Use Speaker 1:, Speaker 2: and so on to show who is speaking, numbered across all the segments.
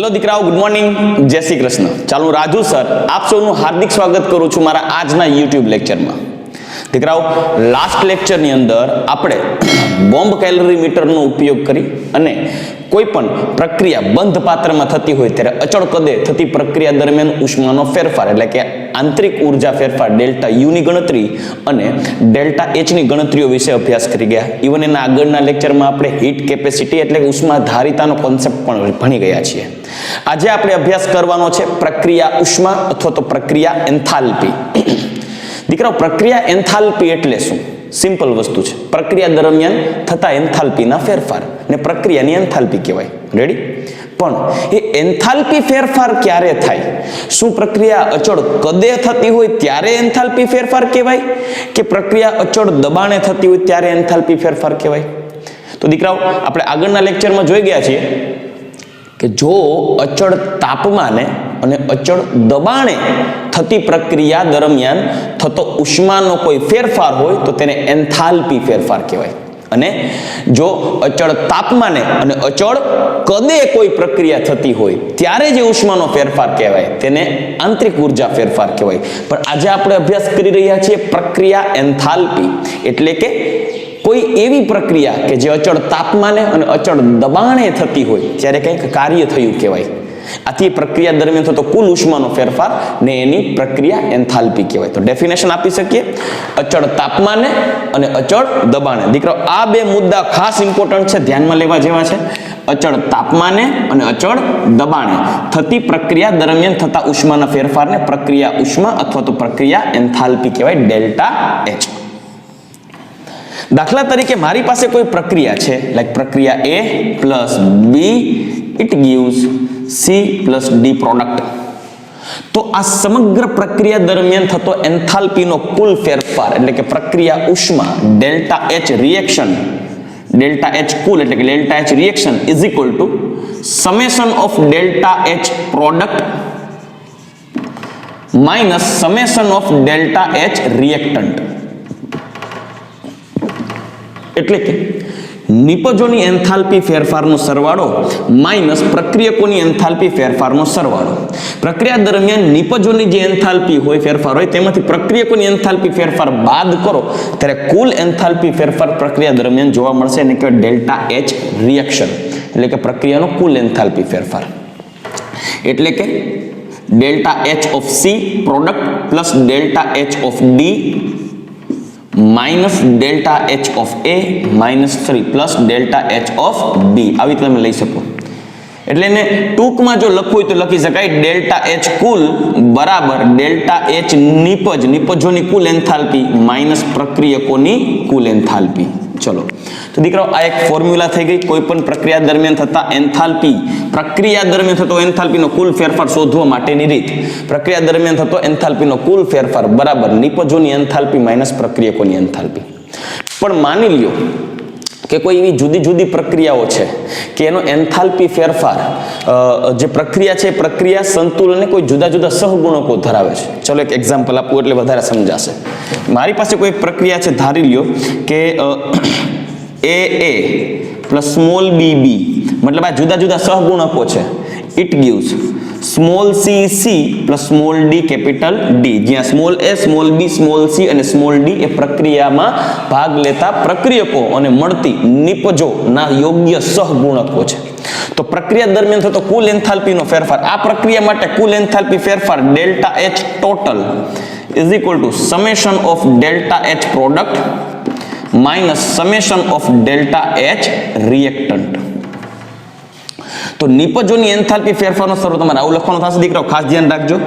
Speaker 1: Hello दीकराओ, good morning, जय श्री कृष्ण। चालू Raju sir आप सौનું हार्दिक स्वागत करू છું મારા આજના YouTube લેક્ચરમાં। દીકરાઓ, લાસ્ટ લેક્ચરની અંદર આપણે બોમ્બ કેલરીમીટરનો ઉપયોગ કરી અને કોઈ પણ પ્રક્રિયા બંધ પાત્રમાં થતી હોય ત્યારે અચળ કદે થતી પ્રક્રિયા દરમિયાન ઉષ્માનો ફેરફાર એટલે કે આંતરિક ઉર્જા ફેરફાર ડેલ્ટા યુ ની ગણતરી અને ડેલ્ટા એચ ની ગણતરીઓ વિશે અભ્યાસ કરી ગયા। ઇવન એના આગળના લેક્ચરમાં આપણે હીટ કેપેસિટી એટલે કે ઉષ્મા ધારિતાનો કોન્સેપ્ટ પણ ભણી ગયા છીએ। આજે આપણે અભ્યાસ કરવાનો છે પ્રક્રિયા ઉષ્મા અથવા તો પ્રક્રિયા એન્થાલ્પી। દીકરાઓ, પ્રક્રિયા એન્થાલ્પી એટલે શું? સિમ્પલ વસ્તુ છે, પ્રક્રિયા દરમિયાન થતા એન્થાલ્પીના ફેરફાર ને પ્રક્રિયાની એન્થાલ્પી કહેવાય। રેડી? પણ એ એન્થાલ્પી ફેરફાર ક્યારે થાય? શું પ્રક્રિયા અચળ કદે થતી હોય ત્યારે એન્થાલ્પી ફેરફાર કહેવાય કે પ્રક્રિયા અચળ દબાણે થતી હોય ત્યારે એન્થાલ્પી ફેરફાર કહેવાય? તો દીકરાઓ, આપણે આગળના લેક્ચરમાં જોઈ ગયા છીએ કે જો અચળ તાપમાને અને અચળ દબાણે થતી પ્રક્રિયા દરમિયાન થતો ઉષ્માનો કોઈ ફેરફાર હોય તો તેને એન્થાલ્પી ફેરફાર કહેવાય। અને જો અચળ તાપમાને અને અચળ કદે કોઈ પ્રક્રિયા થતી હોય ત્યારે જે ઉષ્માનો ફેરફાર કહેવાય તેને આંતરિક ઉર્જા ફેરફાર કહેવાય। પણ આજે આપણે અભ્યાસ કરી રહ્યા છીએ પ્રક્રિયા એન્થાલ્પી એટલે કે કોઈ એવી પ્રક્રિયા કે જે અચળ તાપમાને અને અચળ દબાણે થતી હોય ત્યારે કંઈક કાર્ય થયું કહેવાય। આથી પ્રક્રિયા દરમિયાન થતો કુલ ઉષ્માનો ફેરફાર ને એની પ્રક્રિયા એન્થાલ્પી કહેવાય। તો ડેફિનેશન આપી શકીએ, અચળ તાપમાને અને અચળ દબાણે। દીકરો, આ બે મુદ્દા ખાસ ઇમ્પોર્ટન્ટ છે, ધ્યાનમાં લેવા જેવા છે। અચળ તાપમાને અને અચળ દબાણે થતી પ્રક્રિયા દરમિયાન થતા ઉષ્માના ફેરફારને પ્રક્રિયા ઉષ્મા અથવા તો પ્રક્રિયા એન્થાલ્પી કહેવાય, ડેલ્ટા એચ। દાખલા તરીકે મારી પાસે કોઈ પ્રક્રિયા છે, લાઈક પ્રક્રિયા A plus B it gives C plus D product. તો આ સમગ્ર પ્રક્રિયા દરમિયાન થતો એન્થાલ્પીનો કુલ ફેરફાર એટલે કે પ્રક્રિયા ઉષ્મા delta H reaction, delta H કુલ એટલે કે delta H reaction is equal to summation of delta H product minus summation of delta H reactant. એટલે કે નિપજોની એન્થાલ્પી ફેરફારનો સરવાળો માઇનસ પ્રક્રિયકોની એન્થાલ્પી ફેરફારનો સરવાળો। પ્રક્રિયા દરમિયાન નિપજોની જે એન્થાલ્પી હોય ફેરફાર હોય તેમાંથી પ્રક્રિયકોની એન્થાલ્પી ફેરફાર બાદ કરો ત્યારે કુલ એન્થાલ્પી ફેરફાર પ્રક્રિયા દરમિયાન જોવા મળશે અને કહેવાય ડેલ્ટા એચ રિએક્શન એટલે કે પ્રક્રિયાનો કુલ એન્થાલ્પી ફેરફાર। એટલે કે delta H of C product plus delta H of D minus delta H of A minus 3 plus delta H of B, આવી રીતે તમે લઈ શકો। એટલે એને ટૂંકમાં જો લખવું હોય તો લખી શકાય ડેલ્ટા એચ કુલ બરાબર ડેલ્ટા એચ નિપજ, નિપજોની કુલ એન્થાલ્પી માઇનસ પ્રક્રિયકોની કુલ એન્થાલ્પી। ચલો, તો દીકરાઓ, આ એક ફોર્મ્યુલા થઈ ગઈ કોઈ પણ પ્રક્રિયા દરમિયાન થતા એન્થાલ્પી, પ્રક્રિયા દરમિયાન થતો એન્થાલ્પીનો કુલ ફેરફાર શોધવા માટેની રીત। પ્રક્રિયા દરમિયાન થતો એન્થાલ્પીનો કુલ ફેરફાર બરાબર નિપજોની એન્થાલ્પી માઇનસ પ્રક્રિયકોની એન્થાલ્પી। પણ માની લ્યો કે કોઈ એવી જુદી જુદી પ્રક્રિયાઓ છે કે એનો એન્થાલ્પી ફેરફાર જે પ્રક્રિયા છે પ્રક્રિયા સંતુલનને કોઈ જુદા જુદા સહગુણકો ધરાવે છે। ચલો એક એક્ઝામ્પલ આપું એટલે વધારે સમજાશે। મારી પાસે કોઈ એક પ્રક્રિયા છે, ધારી લ્યો કે AA પ્લસ સ્મોલ BB, મતલબ આ જુદા જુદા સહગુણકો છે। It gives small cc plus small d capital D, જ્યાં small a small b small c અને સ્મોલ d એ પ્રક્રિયામાં ભાગ લેતા પ્રક્રિયકો અને મળતી નિપજો ના યોગ્ય સહગુણકો છે। તો પ્રક્રિયા દરમિયાન થતો કુલ એન્થાલ્પીનો ફેરફાર, આ પ્રક્રિયા માટે કુલ એન્થાલ્પી ફેરફાર delta H total is equal to summation of delta H product minus summation of delta H reactant. તો નિપજોની એન્થાલ્પી ફેરફારનો સરવાળો તમારે આવું લખવાનો થશે દીકરાઓ, ખાસ ધ્યાન રાખજો।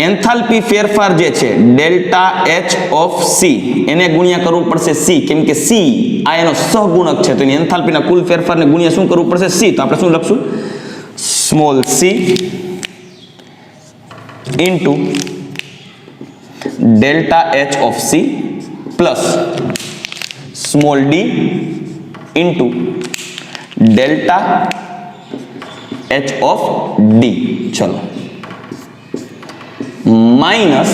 Speaker 1: એન્થાલ્પી ફેરફાર જે છે ડેલ્ટા એચ ઓફ C એને ગુણ્યા કરવું પડશે C, કેમ કે C આ એનો સહગુણક છે તો એની એન્થાલ્પીના કુલ ફેરફારને ગુણ્યા શું કરવું પડશે? C। તો આપણે શું લખશું? Small c into delta H of C plus small d into delta H of D। ચલો, minus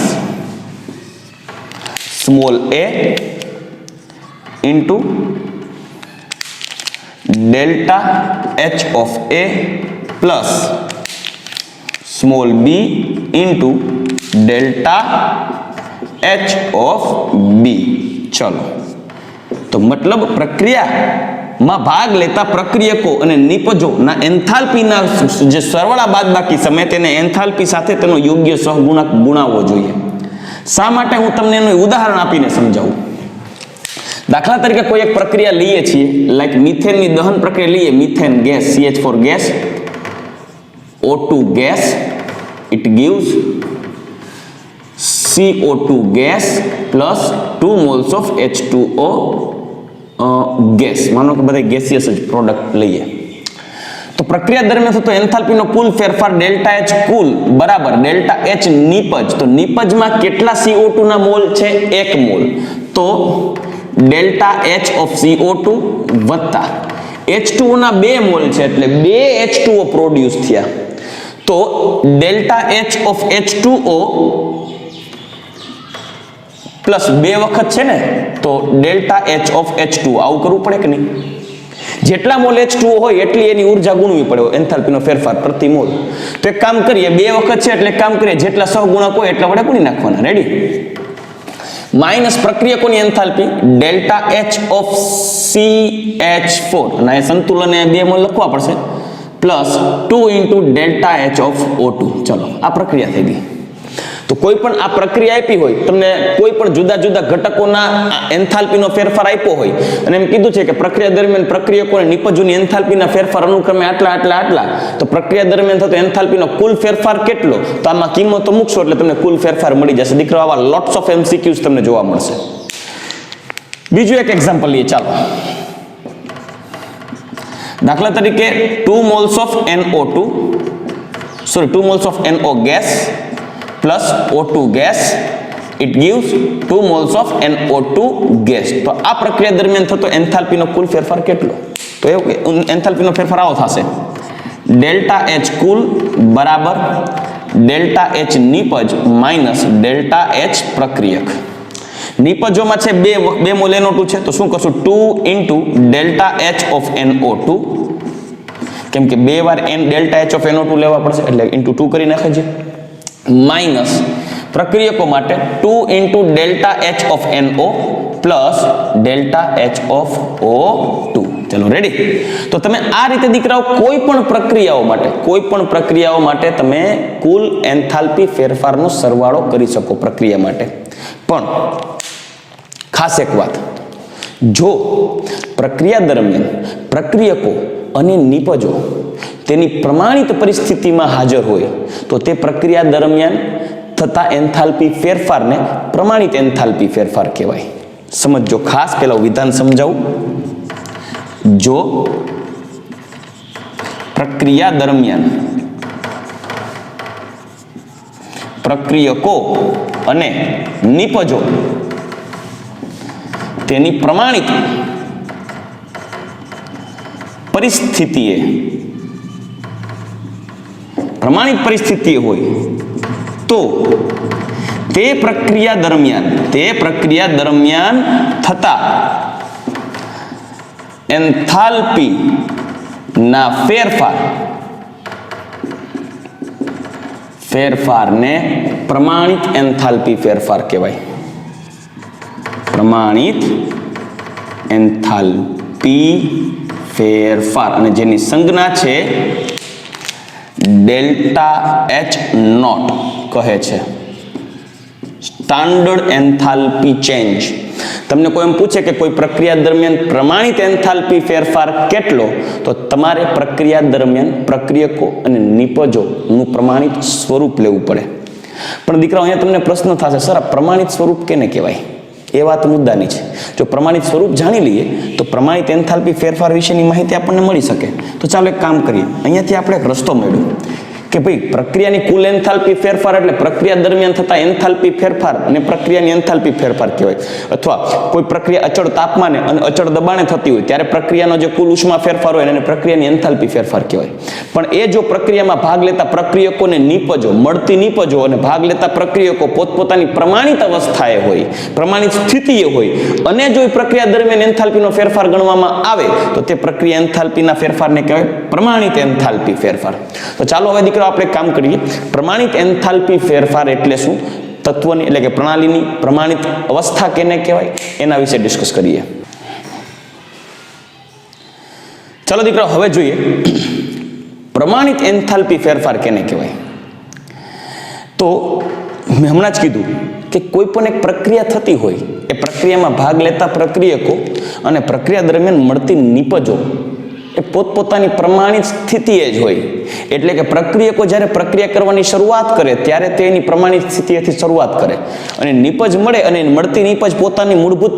Speaker 1: small a into delta H of A plus small b into delta H of B. ચલો, તો મતલબ પ્રક્રિયામાં ભાગ લેતા પ્રક્રિયકો અને નિપજોના એન્થાલ્પીના જે સરવાળા બાદબાકી સમય તેને એન્થાલ્પી સાથે તેનો યોગ્ય સહગુણક ગુણાવવો જોઈએ. શા માટે હું તમને એનું ઉદાહરણ આપીને સમજાવું. દાખલા તરીકે કોઈ એક પ્રક્રિયા લઈએ છીએ, લાઈક મિથેનની દહન પ્રક્રિયા લઈએ, methane gas CH4 gas O2 gas, it gives CO2 gas plus 2 moles of H2O gas. માનો કે બધા ગેસિયસ જ પ્રોડક્ટ લઈએ તો પ્રક્રિયા દરમિયાન થતો એન્થાલ્પીનો કુલ ફેરફાર ડેલ્ટા H કુલ બરાબર ડેલ્ટા H નિપજ. તો નિપજમાં કેટલા CO2 ના મોલ છે? 1 મોલ. તો ડેલ્ટા H ઓફ CO2 વત્તા H2O ના 2 મોલ છે એટલે 2 H2O પ્રોડ્યુસ થયા. તો delta H of H2O plus 2 વખત છે ને, તો ડેલ્ટા H ઓફ H2O. આવું કરવું પડે કે નહીં? જેટલા મોલ H2O હોય એટલી એની ઉર્જા ગુણવી પડે, એન્થાલ્પીનો ફેરફાર પ્રતિ મોલ. તો એક કામ કરીએ, 2 વખત છે એટલે એક કામ કરીએ, જેટલા સહગુણક હોય એટલા વડે ગુણી નાખવાના. રેડી? માઇનસ પ્રક્રિયકોની enthalpy delta H of CH4, અને એ સંતુલને 2 મોલ લખવા પડશે, plus 2 into delta H of O2. ચલો, આ પ્રક્રિયા થઈ ગઈ. તો કોઈ પણ આ પ્રક્રિયા આપી હોય, તમને કોઈ પણ જુદા જુદા ઘટકોના એન્થાલ્પીનો ફેરફાર આપ્યો હોય અને એમ કીધું છે કે પ્રક્રિયા દરમિયાન પ્રક્રિયકો અને નિપજોની એન્થાલ્પીના ફેરફાર અનુક્રમે આટલા, તો પ્રક્રિયા દરમિયાન થતો એન્થાલ્પીનો કુલ ફેરફાર કેટલો? તો આમાં કિંમતો મૂકશો એટલે તમને કુલ ફેરફાર મળી જશે. દીકરો, આવા લોટ્સ ઓફ MCQs તમને જોવા મળશે. બીજું એક એક્ઝામ્પલ લઈએ. ચાલો, દાખલા તરીકે 2 moles of NO gas plus O2 gas, it gives 2 moles of NO2 gas. તો આ પ્રક્રિયા દરમિયાન થતો એન્થાલ્પીનો કુલ ફેરફાર કેટલો? તો એવું એન્થાલ્પીનો ફેરફાર આવો થશે, ડેલ્ટા H કુલ બરાબર ડેલ્ટા H નિપજ માઇનસ ડેલ્ટા H પ્રક્રિયક. નિપજોમાં છે 2 મોલ NO2 છે, તો શું કરશું? 2 into delta H of NO2, કેમ કે 2 વાર ડેલ્ટા H ઓફ NO2 લેવા પડશે એટલે ઇન્ટુ 2 કરી નાખે છે, માઇનસ પ્રક્રિયકો માટે 2 into delta H of NO plus delta H of O2. ચલો, રેડી? તો તમે આ રીતે દીકરાઓ કોઈ પણ પ્રક્રિયાઓ માટે તમે કુલ એન્થાલ્પી ફેરફારનો સરવાળો કરી શકો પ્રક્રિયા માટે. પણ ખાસ એક વાત, જો પ્રક્રિયા દરમિયાન પ્રક્રિયકો અને નિપજો તેની પ્રમાણિત પરિસ્થિતિમાં હાજર હોય તો તે પ્રક્રિયા દરમિયાન થતા એન્થાલ્પી ફેરફારને પ્રમાણિત એન્થાલ્પી ફેરફાર કહેવાય. સમજો, ખાસ પેલા વિધાન સમજાવું. જો પ્રક્રિયા દરમિયાન પ્રક્રિયકો અને નિપજો તેની પ્રમાણિત પરિસ્થિતિએ હોય તો તે પ્રક્રિયા દરમિયાન થતા એન્થાલ્પી ના ફેરફારને પ્રમાણિત એન્થાલ્પી ફેરફાર કહેવાય. પ્રમાણિત એન્થાલ્પી ફેરફાર, અને જેની સંજ્ઞા છે ડેલ્ટા H નોટ કહે છે, સ્ટાન્ડર્ડ એન્થાલ્પી ચેન્જ. તમને કોઈ એમ પૂછે કે કોઈ પ્રક્રિયા દરમિયાન પ્રમાણિત એન્થાલ્પી ફેરફાર કેટલો, તો તમારે પ્રક્રિયા દરમિયાન પ્રક્રિયકો અને નિપજોનું પ્રમાણિત સ્વરૂપ લેવું પડે. પણ દીકરાઓ, અહીંયા તમને પ્રશ્ન થશે, સર આ પ્રમાણિત સ્વરૂપ કેને કહેવાય? એ વાત મુદ્દાની છે. જો પ્રમાણિત સ્વરૂપ જાણી લઈએ તો પ્રમાણિત એન્થાલ્પી ફેરફાર વિશેની માહિતી આપણને મળી શકે. તો ચાલો એક કામ કરીએ, અહીંયાથી આપણે એક રસ્તો મેળવ્યો કે ભાઈ પ્રક્રિયાની કુલ એન્થાલ્પી ફેરફાર એટલે પ્રક્રિયા દરમિયાન થતા એન્થાલ્પી ફેરફાર અને પ્રક્રિયાની એન્થાલ્પી ફેરફાર કહેવાય. અથવા કોઈ પ્રક્રિયા અચળ તાપમાને અને અચળ દબાણે થતી હોય ત્યારે પ્રક્રિયાનો જે કુલ ઉષ્મા ફેરફાર હોય એને પ્રક્રિયાની એન્થાલ્પી ફેરફાર કહેવાય. પણ એ જો પ્રક્રિયામાં ભાગ લેતા પ્રક્રિયકોને નીપજો મળતી નીપજો અને ભાગ લેતા પ્રક્રિયકો પોતપોતાની પ્રમાણિત અવસ્થાએ હોય, પ્રમાણિત સ્થિતિએ હોય અને જો એ પ્રક્રિયા દરમિયાન એન્થાલ્પીનો ફેરફાર ગણવામાં આવે તો તે પ્રક્રિયા એન્થાલ્પીના ફેરફારને કહેવાય પ્રમાણિત એન્થાલ્પી ફેરફાર. તો ચાલો હવે દીકરો આપણે કામ કરીએ. પ્રમાણિત એન્થાલ્પી ફેરફાર એટલે શું, તત્વની એટલે કે પ્રણાલીની પ્રમાણિત અવસ્થા કેને કહેવાય એના વિશે ડિસ્કસ કરીએ. ચાલો દીકરો હવે જોઈએ પ્રમાણિત એન્થાલ્પી ફેરફાર કેને કહેવાય. તો મેં હમણાં જ કીધું કે કોઈ પણ એક પ્રક્રિયા થતી હોય એ પ્રક્રિયામાં ભાગ લેતા પ્રક્રિયકો અને પ્રક્રિયા દરમિયાન મળતી નીપજો એ પોતપોતાની પ્રમાણિત સ્થિતિએ જ હોય. એટલે કે પ્રક્રિયકો જ્યારે પ્રક્રિયા કરવાની શરૂઆત કરે ત્યારે તેની પ્રમાણિત સ્થિતિએથી શરૂઆત કરે અને નીપજ મળે અને મળતી નીપજ પોતાની મૂળભૂત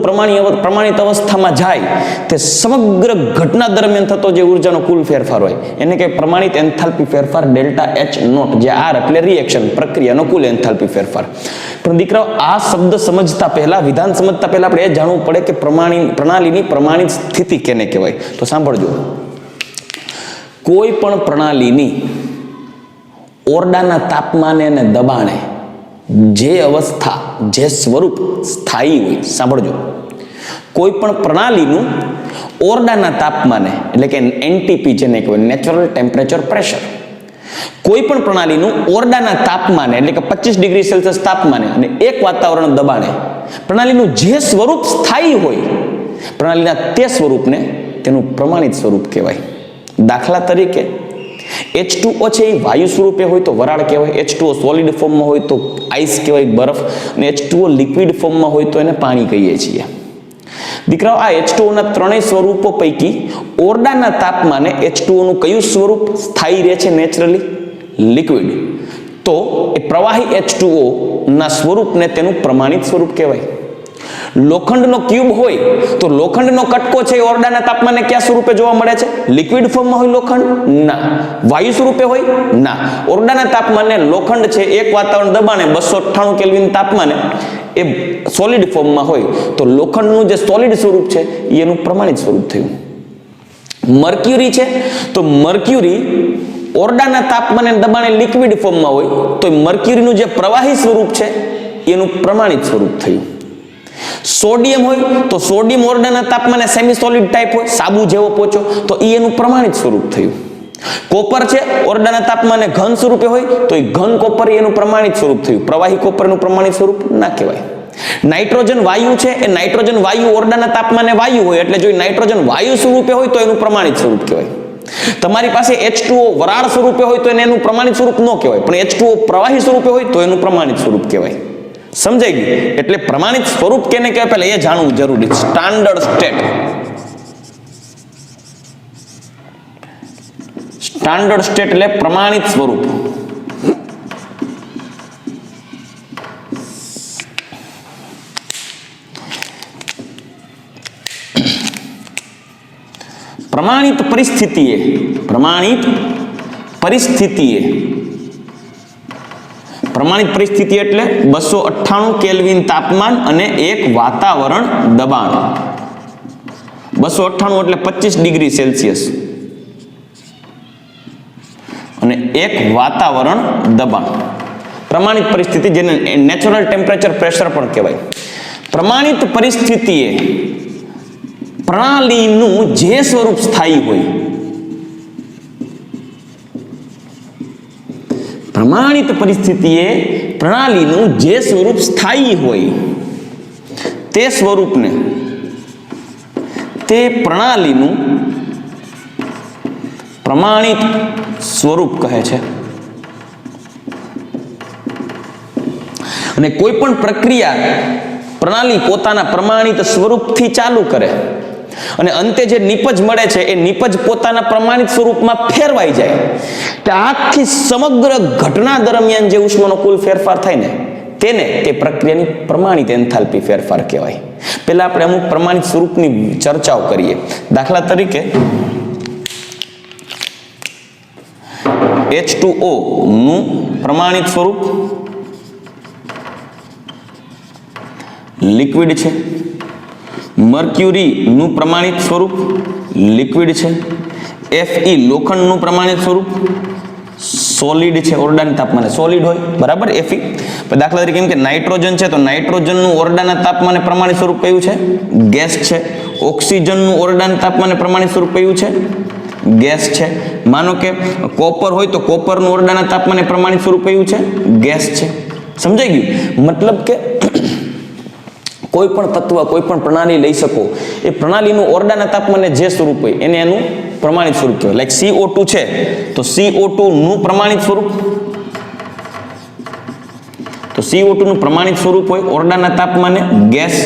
Speaker 1: પ્રમાણિત અવસ્થામાં જાય તે સમગ્ર ઘટના દરમિયાન થતો જે ઉર્જાનો કુલ ફેરફાર હોય એને કે પ્રમાણિત એન્થાલ્પી ફેરફાર ડેલ્ટા એચ નોટ, જે આર એટલે રિએક્શન, પ્રક્રિયાનો કુલ એન્થાલ્પી ફેરફાર. પણ દીકરાઓ આ શબ્દ સમજતા પહેલા, વિધાન સમજતા પહેલા આપણે એ જાણવું પડે કે પ્રણાલીની પ્રમાણિત સ્થિતિ કેને કહેવાય. તો સાંભળજો, કોઈ પણ પ્રણાલીની ઓરડાના તાપમાને અને દબાણે જે અવસ્થા, જે સ્વરૂપ સ્થાયી હોય, સાંભળજો, કોઈ પણ પ્રણાલીનું ઓરડાના તાપમાને એટલે કે એનટીપી જેને કહેવાય નેચરલ ટેમ્પરેચર પ્રેશર, કોઈ પણ પ્રણાલીનું ઓરડાના તાપમાને એટલે કે 25 ડિગ્રી સેલ્સિયસ તાપમાને અને 1 વાતાવરણ દબાણે પ્રણાલીનું જે સ્વરૂપ સ્થાયી હોય પ્રણાલીના તે સ્વરૂપને તેનું પ્રમાણિત સ્વરૂપ કહેવાય. દાખલા તરીકે H2O છે એ વાયુ સ્વરૂપે હોય તો વરાળ કહેવાય, H2O સોલિડ ફોર્મમાં હોય તો આઈસ કહેવાય, બરફ, અને H2O લિક્વિડ ફોર્મમાં હોય તો એને પાણી કહીએ છીએ. દીકરાઓ, આ H2O ના ત્રણેય સ્વરૂપો પૈકી ઓરડાના તાપમાને H2O નું કયું સ્વરૂપ સ્થાયી રહે છે નેચરલી? લિક્વિડ. તો એ પ્રવાહી H2O ના સ્વરૂપને તેનું પ્રમાણિત સ્વરૂપ કહેવાય. લોખંડનો ક્યુબ હોય તો લોખંડનો કટકો છે એ ઓરડાના તાપમાને કયા સ્વરૂપે જોવા મળે છે? લિક્વિડ ફોર્મમાં હોય લોખંડ? ના. વાયુ સ્વરૂપે હોય? ના. ઓરડાના તાપમાને લોખંડ છે 1 વાતાવરણ દબાણે 298 કેલ્વિન તાપમાને એ સોલિડ ફોર્મમાં હોય તો લોખંડનું જે સોલિડ સ્વરૂપ છે એનું પ્રમાણિત સ્વરૂપ થયું. મર્ક્યુરી છે તો મર્ક્યુરી ઓરડાના તાપમાને દબાણે લિક્વિડ ફોર્મમાં હોય તો મર્ક્યુરીનું જે પ્રવાહી સ્વરૂપ છે એનું પ્રમાણિત સ્વરૂપ થયું. સોડિયમ હોય તો સોડિયમ ઓરડાના તાપમાને સેમી સોલિડ ટાઈપ હોય, સાબુ જેવો પોચો, તો એનું પ્રમાણિત સ્વરૂપ થયું. કોપર છે ઓરડાના તાપમાને ઘન સ્વરૂપે હોય તો એ ઘન કોપર એનું પ્રમાણિત સ્વરૂપ થયું. પ્રવાહી કોપરનું પ્રમાણિત સ્વરૂપ ના કહેવાય. નાઇટ્રોજન વાયુ છે એ નાઇટ્રોજન વાયુ ઓરડાના તાપમાને વાયુ હોય એટલે જો નાઇટ્રોજન વાયુ સ્વરૂપે હોય તો એનું પ્રમાણિત સ્વરૂપ કહેવાય. તમારી પાસે H2O વરાળ સ્વરૂપે હોય તો એનું પ્રમાણિત સ્વરૂપ ન કહેવાય, પણ H2O પ્રવાહી સ્વરૂપે હોય તો એનું પ્રમાણિત સ્વરૂપ કહેવાય. સમજાઈ ગયું? એટલે પ્રમાણિત સ્વરૂપ કેને કહેવાય પહેલા એ જાણવું જરૂરી છે. Standard state. સ્ટાન્ડર્ડ સ્ટેટ એટલે પ્રમાણિત સ્વરૂપ. પ્રમાણિત પરિસ્થિતિએ પ્રમાણિત પરિસ્થિતિ એટલે 298 કેલ્વિન તાપમાન અને 1 વાતાવરણ દબાણ. 298 એટલે 25 ડિગ્રી સેલ્સિયસ અને 1 વાતાવરણ દબાણ. પ્રમાણિત પરિસ્થિતિ જેને નેચરલ ટેમ્પરેચર પ્રેશર પણ કહેવાય. પ્રમાણિત પરિસ્થિતિએ પ્રણાલીનું જે સ્વરૂપ સ્થાયી હોય, પ્રમાણિત પરિસ્થિતિએ પ્રણાલીનું જે સ્વરૂપ સ્થાયી હોય તે સ્વરૂપને તે પ્રણાલીનું પ્રમાણિત સ્વરૂપ કહે છે. અને કોઈ પણ પ્રક્રિયા પ્રણાલી પોતાના પ્રમાણિત સ્વરૂપથી ચાલુ કરે અને અંતે જે નિપજ મળે છે એ નિપજ પોતાના પ્રમાણિત સ્વરૂપમાં ફેરવાઈ જાય તો આખી સમગ્ર ઘટના દરમિયાન જે ઉષ્માનો કુલ ફેરફાર થાય ને તેને તે પ્રક્રિયાની પ્રમાણિત એન્થાલ્પી ફેરફાર કહેવાય. પહેલા આપણે અમુક પ્રમાણિત સ્વરૂપની ચર્ચાઓ કરીએ. દાખલા તરીકે H2O નું પ્રમાણિત સ્વરૂપ લિક્વિડ છે, મર્ક્યુરી નું પ્રમાણિત સ્વરૂપ લિક્વિડ છે, Fe લોખંડનું પ્રમાણિત સ્વરૂપ સોલિડ છે, ઓરડાના તાપમાને સોલિડ હોય, બરાબર. Fe દાખલા તરીકે કેમ કે નાઇટ્રોજન છે તો નાઇટ્રોજનનું ઓરડાના તાપમાને પ્રમાણિત સ્વરૂપ કયું છે? ગેસ છે. ઓક્સિજનનું ઓરડાના તાપમાને પ્રમાણિત સ્વરૂપ કયું છે? ગેસ છે. માનો કે કોપર હોય તો કોપરનું ઓરડાના તાપમાને પ્રમાણિત સ્વરૂપ કયું છે? ગેસ છે. સમજાઈ ગયું? મતલબ કે કોઈ પણ તત્વ, કોઈ પણ પ્રણાલી લઈ શકો, એ પ્રણાલીનું ઓરડાના તાપમાને જે સ્વરૂપ હોય એને એનું પ્રમાણિત સ્વરૂપ કહેવાય. લાઈક CO2 છે તો CO2 નું પ્રમાણિત સ્વરૂપ, તો CO2 નું પ્રમાણિત સ્વરૂપ હોય ઓરડાના તાપમાને ગેસ.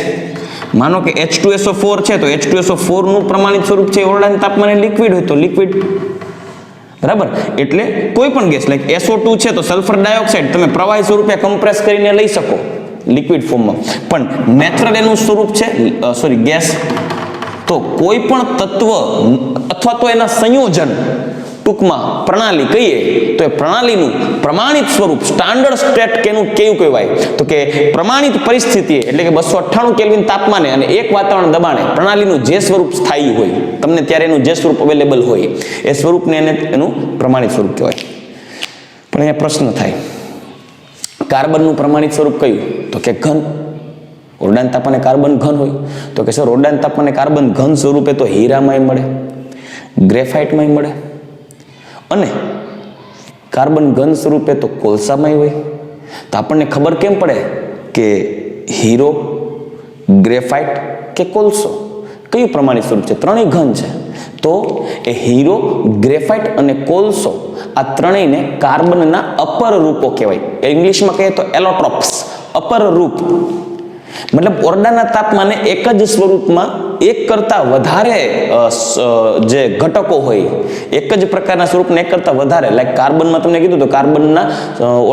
Speaker 1: માનો કે H2SO4 છે તો H2SO4 નું પ્રમાણિત સ્વરૂપ છે ઓરડાના તાપમાને લિક્વિડ હોય તો લિક્વિડ, બરાબર. એટલે કોઈ પણ ગેસ લાઈક SO2 છે તો સલ્ફર ડાયોક્સાઇડ તમે પ્રવાહી સ્વરૂપે કમ્પ્રેસ કરીને લઈ શકો લિક્વિડ ફોર્મમાં, પણ નેચરલ એનું સ્વરૂપ છે ગેસ. તો કોઈ પણ તત્વ અથવા તો એના સંયોજન, ટૂંકમાં પ્રણાલી કહીએ તો એ પ્રણાલીનું પ્રમાણિત સ્વરૂપ સ્ટાન્ડર્ડ સ્ટેટ કેવું કહેવાય? તો કે પ્રમાણિત પરિસ્થિતિએ એટલે કે 298 કેલ્વિન તાપમાને અને 1 વાતાવરણ દબાણે પ્રણાલીનું જે સ્વરૂપ સ્થાયી હોય, તમને ત્યારે એનું જે સ્વરૂપ અવેલેબલ હોય એ સ્વરૂપને એનું પ્રમાણિત સ્વરૂપ કહેવાય. પણ અહીંયા પ્રશ્ન થાય, કાર્બનનું પ્રમાણિત સ્વરૂપ કયું? તો કે ઘન. ઓરડાના તાપમાને કાર્બન ઘન હોય તો કે સર ઓરડાના તાપમાને કાર્બન ઘન સ્વરૂપે તો હીરામાંય મળે, ગ્રેફાઇટમાંય મળે, અને કાર્બન ઘન સ્વરૂપે તો કોલસામાંય હોય. તો આપણને ખબર કેમ પડે કે હીરો, ગ્રેફાઇટ કે કોલસો કયું પ્રમાણિત સ્વરૂપ છે? ત્રણેય ઘન છે. તો એ હીરો, ગ્રેફાઇટ અને કોલસો આ ત્રણેયને કાર્બનના અપર રૂપો કહેવાય. ઇંગ્લિશમાં કહીએ તો એલોટ્રોપ્સ, અપર રૂપ. મતલબ ઓરડાના તાપમાને એક જ સ્વરૂપમાં એક કરતા વધારે જે ઘટકો હોય, એક જ પ્રકારના સ્વરૂપને એક કરતા વધારે, લાઈક કાર્બનમાં તમને કીધું તો કાર્બનના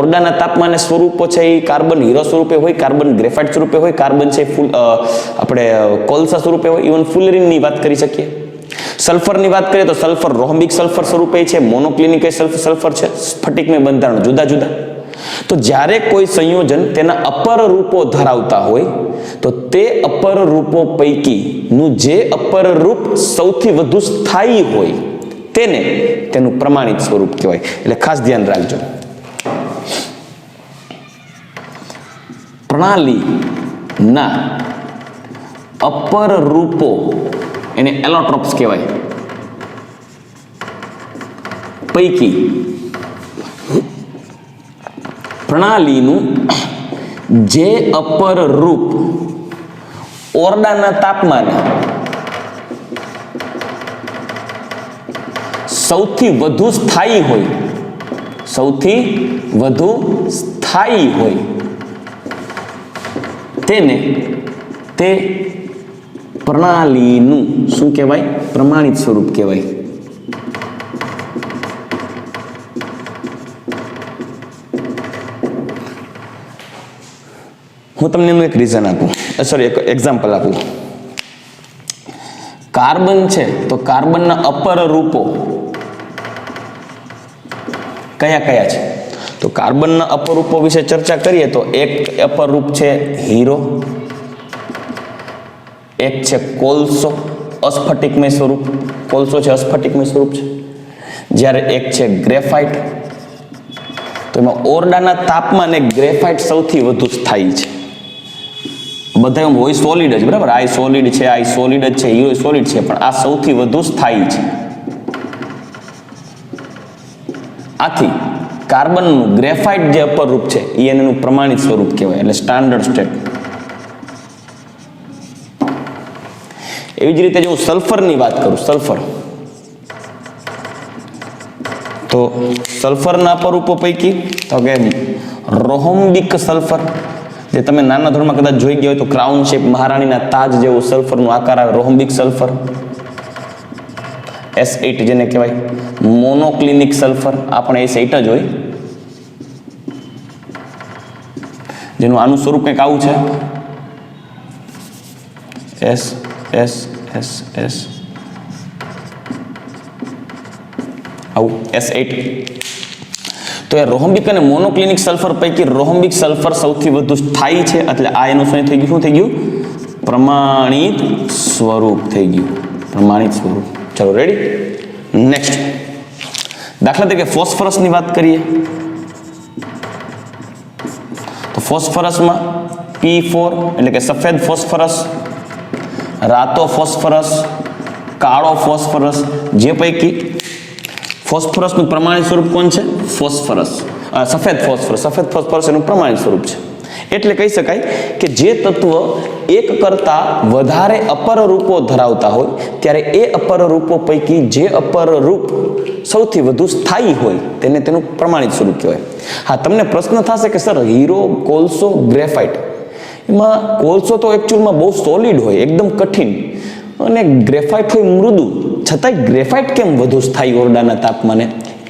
Speaker 1: ઓરડાના તાપમાને સ્વરૂપો છે એ કાર્બન હીરો સ્વરૂપે હોય, કાર્બન ગ્રેફાઇટ સ્વરૂપે હોય, કાર્બન છે આપણે કોલસા સ્વરૂપે હોય, ઇવન ફુલરીનની વાત કરી શકીએ. સલ્ફરની વાત કરીએ તો સલ્ફર રોમ્બિક સલ્ફર સ્વરૂપે છે, મોનોક્લિનિક સલ્ફર છે, સ્ફટિકમય બંધારણ જુદા જુદા. તો જ્યારે કોઈ સંયોજન તેના અપર રૂપો ધરાવતા હોય તો તે અપર રૂપો પૈકીનું જે અપર રૂપ સૌથી વધુ સ્થાયી હોય તેને તેનું પ્રમાણિત સ્વરૂપ કહેવાય. એટલે ખાસ ધ્યાન રાખજો. પ્રણાલીના અપર રૂપો એને એલોટ્રોપ્સ કહેવાય. પૈકી પ્રણાલીનું જે અપર રૂપ ઓરડાના તાપમાને સૌથી વધુ સ્થાયી હોય, સૌથી વધુ સ્થાયી હોય તેને તે પ્રણાલીનું શું કહેવાય? પ્રમાણિત સ્વરૂપ કહેવાય. હું તમને એનું એક રીઝન આપું, એક એક્ઝામ્પલ આપું. કાર્બન છે તો કાર્બનના અપર રૂપો કયા કયા છે? તો કાર્બનના અપર રૂપો વિશે ચર્ચા કરીએ તો એક અપર રૂપ છે હીરો, એક છે કોલસો, અસ્ફટિકમય સ્વરૂપ. કોલસો છે અસ્ફટિકમય સ્વરૂપ છે. જ્યારે એક છે ગ્રેફાઇટ. તો એમાં ઓરડાના તાપમાને ગ્રેફાઇટ સૌથી વધુ સ્થાયી છે. બધા એમ હોય સોલિડ જ, બરાબર, આ સોલિડ છે, આ સોલિડ જ છે, હીરો સોલિડ છે, પણ આ સૌથી વધુ સ્થાયી છે. આથી કાર્બનનું ગ્રેફાઇટ જે અપર રૂપ છે એ એનું પ્રમાણિત સ્વરૂપ કહેવાય, એટલે સ્ટાન્ડર્ડ સ્ટેટ. એવી જ રીતે જો હું સલ્ફરની વાત કરું, સલ્ફર, તો સલ્ફરના અપર રૂપો પૈકી તો કે રોમ્બિક સલ્ફર, જે તમે નાના ધોરણમાં કદાચ જોઈ ગયા હોય તો ક્રાઉન શેપ મહારાણીના તાજ જેવું સલ્ફરનો આકાર આવે, રોમ્બિક સલ્ફર. S8 જેને કહેવાય. મોનોક્લિનિક સલ્ફર આપણે S8 જ હોય, જેનું આનું સ્વરૂપ કંઈક આવું છે, S S S S આવું S8. તો એ રોહમ્બિક અને મોનોક્લિનિક સલ્ફર પૈકી રોહમ્બિક સલ્ફર સૌથી વધુ સ્થાયી છે, એટલે આ એનું શું થઈ ગયું? પ્રમાણિત સ્વરૂપ થઈ ગયું, પ્રમાણિત સ્વરૂપ. ચલો રેડી. નેક્સ્ટ દાખલા તરીકે ફોસ્ફરસની વાત કરીએ તો ફોસ્ફરસમાં P4 એટલે કે સફેદ ફોસ્ફરસ, રાતો ફોસ્ફરસ, કાળો ફોસ્ફરસ, જે પૈકી ફોસ્ફરસનું પ્રમાણિત સ્વરૂપ કોણ છે? ફોસ્ફરસ, સફેદ ફોસ્ફરસ. સફેદ ફોસ્ફરસ એનું પ્રમાણિત સ્વરૂપ છે. એટલે કહી શકાય કે જે તત્વ એક કરતા વધારે અપર રૂપો ધરાવતા હોય ત્યારે એ અપર રૂપો પૈકી જે અપર રૂપ સૌથી વધુ સ્થાયી હોય તેને તેનું પ્રમાણિત સ્વરૂપ કહેવાય. હા, તમને પ્રશ્ન થશે કે સર હીરો, કોલસો, ગ્રેફાઇટ, એમાં કોલસો તો એકચ્યુઅલમાં બહુ સોલિડ હોય, એકદમ કઠિન, અને ગ્રેફાઇટ હોય મૃદુ, છતાંય ગ્રેફાઇટ કેમ વધુ સ્થાયી ઓરડાના તાપમાને?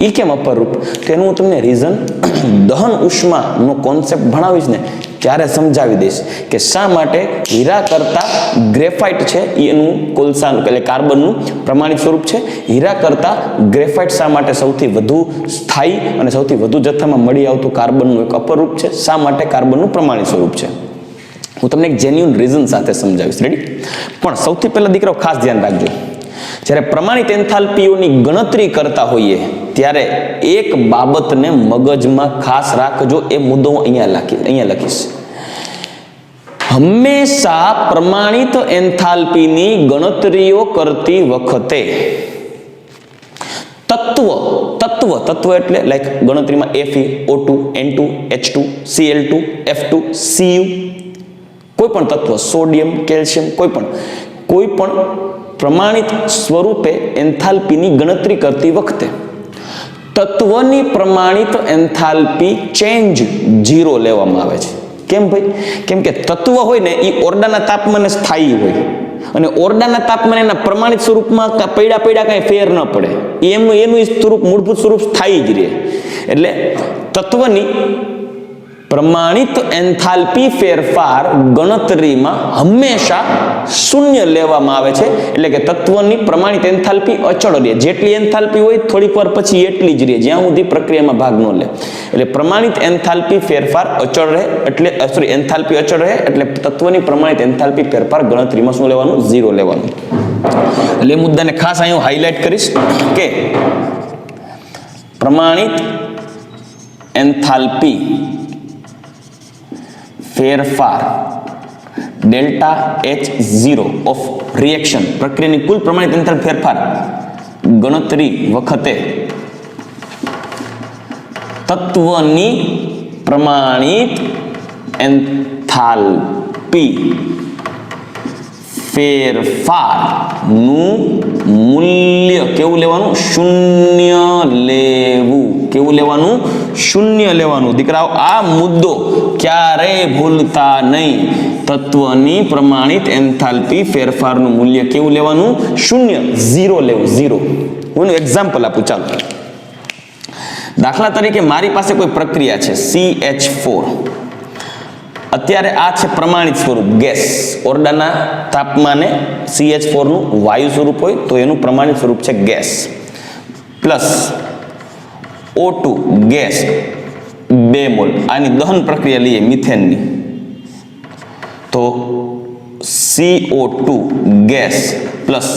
Speaker 1: એ કેમ અપર રૂપ? તેનું હું તમને રીઝન દહન ઉષ્માનો કોન્સેપ્ટ ભણાવીશ ને ત્યારે સમજાવી દઈશ કે શા માટે હીરા કરતા ગ્રેફાઇટ છે એનું કોલસા એટલે કાર્બનનું પ્રમાણિત સ્વરૂપ છે, હીરા કરતા ગ્રેફાઇટ શા માટે સૌથી વધુ સ્થાયી અને સૌથી વધુ જથ્થામાં મળી આવતું કાર્બનનું એક અપર રૂપ છે, શા માટે કાર્બનનું પ્રમાણિત સ્વરૂપ છે. હું તમને એક જેન્યુઅન રીઝન સાથે સમજાવીશ. રેડી? પણ સૌથી પહેલા દીકરાઓ ખાસ ધ્યાન રાખજો, જ્યારે પ્રમાણિત એન્થાલ્પીઓની ગણતરી કરતા હોઈએ ત્યારે એક બાબતને મગજમાં ખાસ રાખજો. એ મુદ્દો હું અહીંયા લખીશ. હંમેશા પ્રમાણિત એન્થાલ્પીની ગણતરીઓ કરતી વખતે તત્વ એટલે લાઈક ગણતરીમાં Fe, O2, N2, H2, Cl2, F2, Cu, કોઈ પણ તત્વ, સોડિયમ, કેલ્શિયમ, કોઈ પણ પ્રમાણિત સ્વરૂપે એન્થાલ્પીની ગણતરી કરતી વખતે તત્વની પ્રમાણિત એન્થાલ્પી ચેન્જ 0 લેવામાં આવે છે. કેમ ભાઈ? કેમ કે તત્વ હોય ને એ ઓરડાના તાપમાને સ્થાયી હોય, અને ઓરડાના તાપમાને એના પ્રમાણિત સ્વરૂપમાં પૈડા કાંઈ ફેર ન પડે, એનું સ્વરૂપ, મૂળભૂત સ્વરૂપ સ્થાયી જ રહે. એટલે તત્વની પ્રમાણિત એન્થાલ્પી ફેરફાર ગણતરીમાં હંમેશા શૂન્ય લેવામાં આવે છે. એટલે કે તત્વની પ્રમાણિત એન્થાલ્પી અચળ રહે, જેટલી એન્થાલ્પી હોય થોડીક વાર પછી એટલી જ રહે, જ્યાં સુધી પ્રક્રિયામાં ભાગ ન લે. એટલે પ્રમાણિત એન્થાલ્પી ફેરફાર અચળ રહે, એટલે એન્થાલ્પી અચળ રહે એટલે તત્વની પ્રમાણિત એન્થાલ્પી ફેરફાર ગણતરીમાં શું લેવાનું? 0 લેવાનું. એટલે એ મુદ્દાને ખાસ અહીં હું હાઇલાઇટ કરીશ કે પ્રમાણિત એન્થાલ્પી ફેરફાર ડેલ્ટા H0 ઓફ રિએક્શન, પ્રક્રિયાની કુલ પ્રમાણિત એન્થાલ્પી ફેરફાર ગણતરી વખતે તત્વની પ્રમાણિત એન્થાલ્પી ફેરફારનું મૂલ્ય કેવું લેવાનું? શૂન્ય લેવું. કેવું લેવાનું? શૂન્ય લેવાનું. દીકરાઓ, આ મુદ્દો ક્યારેય ભૂલતા નહીં. તત્વની પ્રમાણિત એન્થાલ્પી ફેરફારનું મૂલ્ય કેવું લેવાનું? શૂન્ય, 0 લેવું, 0. હું એક્ઝામ્પલ આપું, ચાલો. દાખલા તરીકે મારી પાસે કોઈ પ્રક્રિયા છે CH4. અત્યારે આ છે પ્રમાણિત સ્વરૂપ ગેસ. ઓરડાના તાપમાને CH4 નું વાયુ સ્વરૂપ હોય તો એનું પ્રમાણિત સ્વરૂપ છે gas, plus O2 gas 2 mall. આની દહન પ્રક્રિયા લઈએ મિથેનની તો CO2 gas plus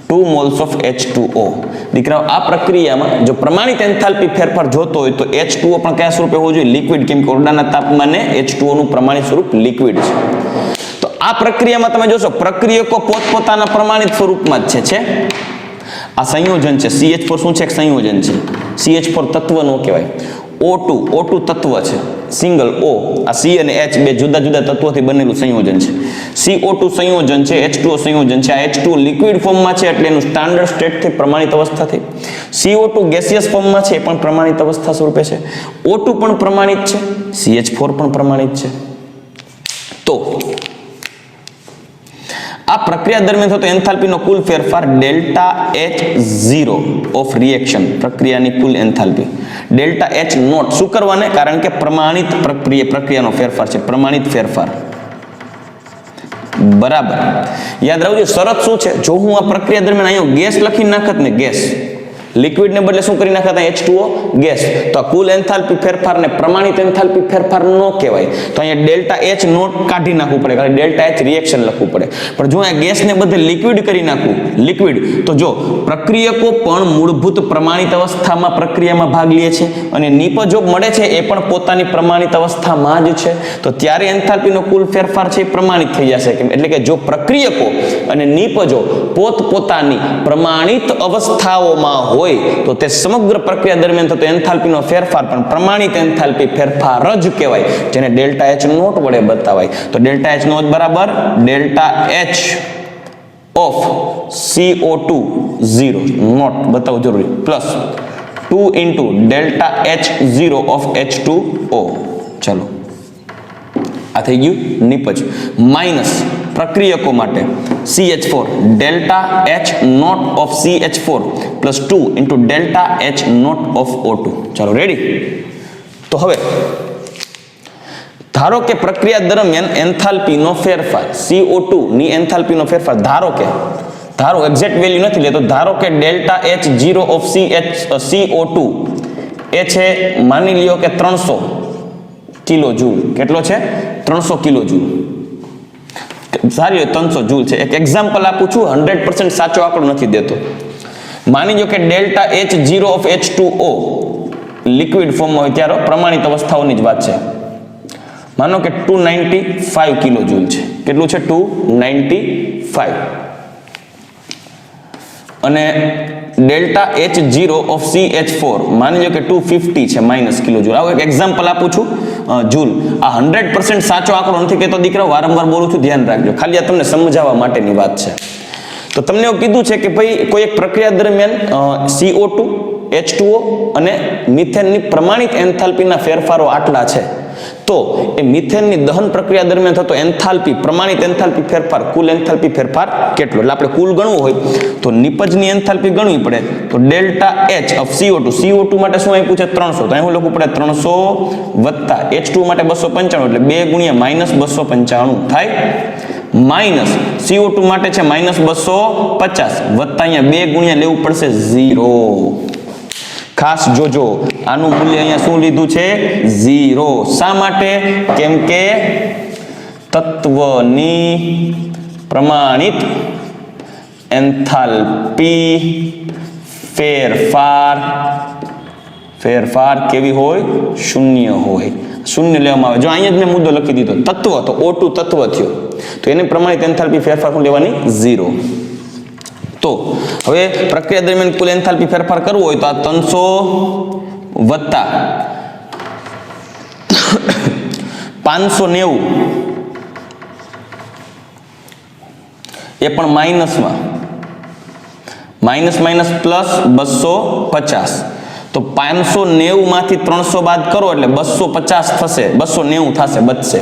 Speaker 1: 2 moles of H2O. દીકરાઓ, આ પ્રક્રિયામાં જો પ્રમાણિત એન્થાલ્પી ફેરફાર જોતો હોય તો H2O પણ કયા સ્વરૂપે હોવું જોઈએ? લિક્વિડ. કેમ કે ઓરડાના તાપમાને H2O નું પ્રમાણિત સ્વરૂપ લિક્વિડ છે. તો આ પ્રક્રિયામાં તમે જોશો પ્રક્રિયકો પોતપોતાના પ્રમાણિત સ્વરૂપમાં જ છે. આ સંયોજન છે. CH4 શું છે? એક સંયોજન છે. CH4 તત્વ નો કહેવાય. O2 તત્વ છે, સિંગલ O. આ C અને H બે જુદા જુદા તત્વોથી બનેલું સંયોજન છે. CO2 સંયોજન છે, H2O સંયોજન છે. આ H2O લિક્વિડ ફોર્મમાં છે એટલે એનું સ્ટાન્ડર્ડ સ્ટેટ થી પ્રમાણિત અવસ્થા થઈ. CO2 ગેસિયસ ફોર્મમાં છે, પણ પ્રમાણિત અવસ્થા સ્વરૂપે છે. O2 પણ પ્રમાણિત છે, CH4 પણ પ્રમાણિત છે. તો આ પ્રક્રિયા દરમિયાન થતો એન્થાલ્પીનો કુલ ફેરફાર ડેલ્ટા H0 ઓફ રિએક્શન, પ્રક્રિયાની કુલ એન્થાલ્પી ડેલ્ટા H નોટ. શું કરવાને? કારણ કે પ્રમાણિત પ્રક્રિયાનો ફેરફાર છે, પ્રમાણિત ફેરફાર બરાબર. યાદ રાખજો શરત શું છે? જો હું આ પ્રક્રિયા દરમિયાન અહીંયા ગેસ લખી નાખત ને ગેસ, લિક્વિડને બદલે શું કરી નાખતા H2O ગેસ, તો આ કુલ એન્થાલ્પી ફેરફારને પ્રમાણિત એન્થાલ્પી ફેરફાર ન કહેવાય. તો અહીંયા ડેલ્ટા H નોટ કાઢી નાખવું પડે, કારણ ડેલ્ટા H રિએક્શન લખવું પડે. પણ જો આ ગેસને બદલે લિક્વિડ કરી નાખવું, લિક્વિડ, તો જો પ્રક્રિયકો પણ મૂળભૂત પ્રમાણિત અવસ્થામાં પ્રક્રિયામાં ભાગ લે છે અને નિપજો મળે છે એ પણ પોતાની પ્રમાણિત અવસ્થામાં જ છે. તો ત્યારે એન્થાલ્પીનો કુલ ફેરફાર છે એ પ્રમાણિત થઈ જશે. એટલે કે જો પ્રક્રિયકો અને નિપજો પોતપોતાની પ્રમાણિત અવસ્થાઓમાં હોય તો તે સમગ્ર પ્રક્રિયા દરમિયાન થતો એન્થાલ્પીનો ફેરફાર પણ પ્રમાણિત એન્થાલ્પી ફેરફાર જ કહેવાય, જેને ડેલ્ટા H નોટ વડે બતાવાય. તો ડેલ્ટા H નોટ બરાબર delta H of CO2 0 naught બતાવવું જરૂરી, plus 2 into delta H0 of H2O. ચલો, આ થઈ ગયું નિપજ. માઇનસ પ્રક્રિયકો માટે CH4 delta H naught of CH4 plus 2 into delta H naught of O2. ચાલો, રેડી? તો હવે ધારો કે પ્રક્રિયા દરમિયાન એન્થાલ્પીનો ફેરફાર, CO2 ની એન્થાલ્પીનો ફેરફાર, ધારો એક્ઝેક્ટ વેલ્યુ નથી લેતો, ધારો કે ડેલ્ટા H0 ઓફ CO2 એ છે, માની લ્યો કે 300 કિલો જૂલ. કેટલો છે? 300 કિલો જૂલ. સારી 300 જૂલ છે. એક એક્ઝામ્પલ આપું છું, 100% સાચો આંકડો નથી દેતો. માની લો કે delta H0 of H2O liquid ફોર્મમાં હોય ત્યારે પ્રમાણિત અવસ્થાઓની જ વાત છે. માનો કે 295 કિલો જૂલ છે. કેટલું છે? 295. અને ડેલ્ટા H0 ઓફ CH4 માની લો કે 250 છે માઇનસ કિલો જૂલ. આવું એક એક્ઝામ્પલ આપું છું જૂલ. આ 100% સાચો આંકડો નથી કહેતો દીકરા, વારંવાર બોલું છું, ધ્યાન રાખજો. ખાલી આ તમને સમજાવવા માટેની વાત છે. તો તમને એવું કીધું છે કે ભાઈ કોઈ એક પ્રક્રિયા દરમિયાન CO2, H2O અને મિથેનની પ્રમાણિત એન્થાલ્પીના ફેરફારો આટલા છે. તો એ મિથેનની દહન પ્રક્રિયા દરમિયાન થતો એન્થાલ્પી, પ્રમાણિત એન્થાલ્પી ફેરફાર, કુલ એન્થાલ્પી ફેરફાર કેટલો? એટલે આપણે કુલ ગણવું હોય તો નિપજની એન્થાલ્પી ગણવી પડે. તો ડેલ્ટા H ઓફ CO2 માટે શું આપ્યું છે? 300. તો અહીં લખવું પડે 300 વત્તા H2 માટે 295, એટલે 2 ગુણ્યા માઇનસ 295 થાય. માઇનસ CO2 માટે છે માઇનસ 250 વત્તા અહીંયા 2 ગુણ્યા લેવું પડશે 0. ખાસ જોજો, આનું મૂલ્ય અહીંયા શું લીધું છે? 0. શા માટે? કેમ કે તત્વની પ્રમાણિત એન્થાલ્પી ફેરફાર કેવી હોય? શૂન્ય હોય. શૂન્ય લેવામાં આવે. જો અહીંયા જ મેં મુદ્દો લખી દીધો, તત્વ, તો O2 તત્વ થયો, તો એને પ્રમાણિત એન્થાલ્પી ફેરફાર શું લેવાની? 0. તો હવે પ્રક્રિયા દરમિયાન કુલ એન્થાલ્પી ફેરફાર કરવો હોય તો આ 300 વત્તા 590 એ પણ માઇનસમાં, માઇનસ પ્લસ 250. તો 590 માંથી 300 બાદ કરો એટલે 250 થશે, 290 થશે, બચશે.